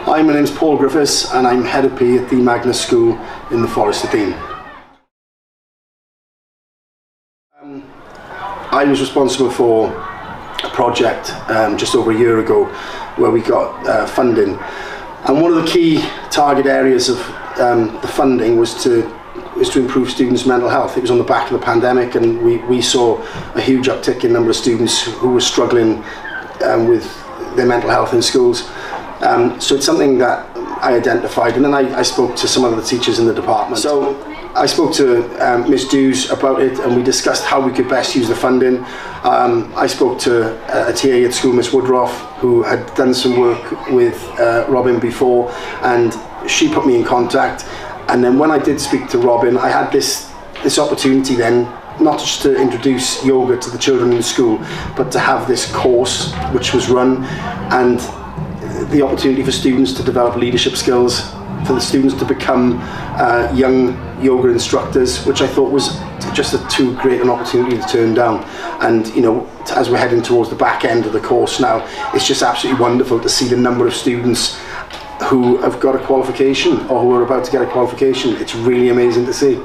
Hi, my name's Paul Griffiths and I'm Head of PE at the Magna School in the Forest of Dean. I was responsible for a project just over a year ago where we got funding, and one of the key target areas of the funding was to improve students' mental health. It was on the back of the pandemic, and we saw a huge uptick in number of students who were struggling with their mental health in schools. So it's something that I identified, and then I spoke to some of the teachers in the department. So I spoke to Ms. Dews about it, and we discussed how we could best use the funding. I spoke to a TA at school, Miss Woodruff, who had done some work with Robin before, and she put me in contact. And then when I did speak to Robin, I had this opportunity then, not just to introduce yoga to the children in the school, but to have this course which was run, and the opportunity for students to develop leadership skills, for the students to become young yoga instructors, which I thought was just too great an opportunity to turn down. And you know, as we're heading towards the back end of the course now, it's just absolutely wonderful to see the number of students who have got a qualification or who are about to get a qualification. It's really amazing to see.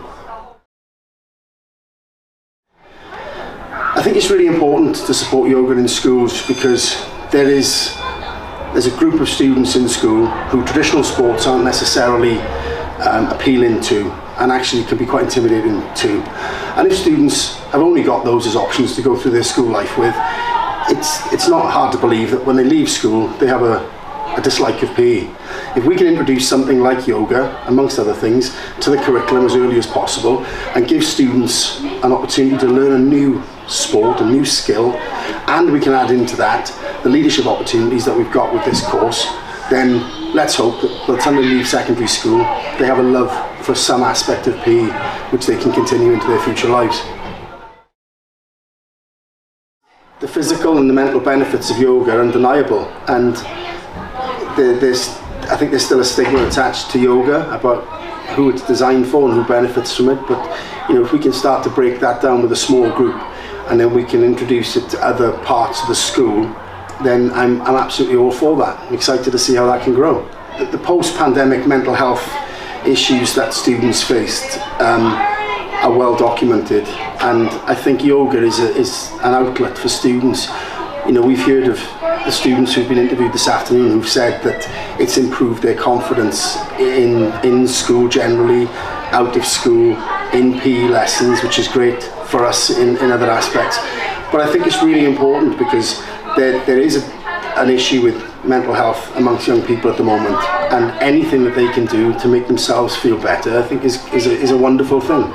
I think it's really important to support yoga in schools because there's a group of students in school who traditional sports aren't necessarily appealing to, and actually can be quite intimidating to. And if students have only got those as options to go through their school life with, it's not hard to believe that when they leave school they have a dislike of PE. If we can introduce something like yoga, amongst other things, to the curriculum as early as possible and give students an opportunity to learn a new sport, a new skill, and we can add into that the leadership opportunities that we've got with this course, then let's hope that by the time they leave secondary school they have a love for some aspect of PE which they can continue into their future lives. The physical and the mental benefits of yoga are undeniable, and I think there's still a stigma attached to yoga about who it's designed for and who benefits from it, but you know, if we can start to break that down with a small group and then we can introduce it to other parts of the school, then I'm absolutely all for that. I'm excited to see how that can grow. The post-pandemic mental health issues that students faced are well documented, and I think yoga is an outlet for students. You know, we've heard of the students who've been interviewed this afternoon who've said that it's improved their confidence in school generally, out of school, in PE lessons, which is great for us in other aspects. But I think it's really important because there is an issue with mental health amongst young people at the moment, and anything that they can do to make themselves feel better I think is a wonderful thing.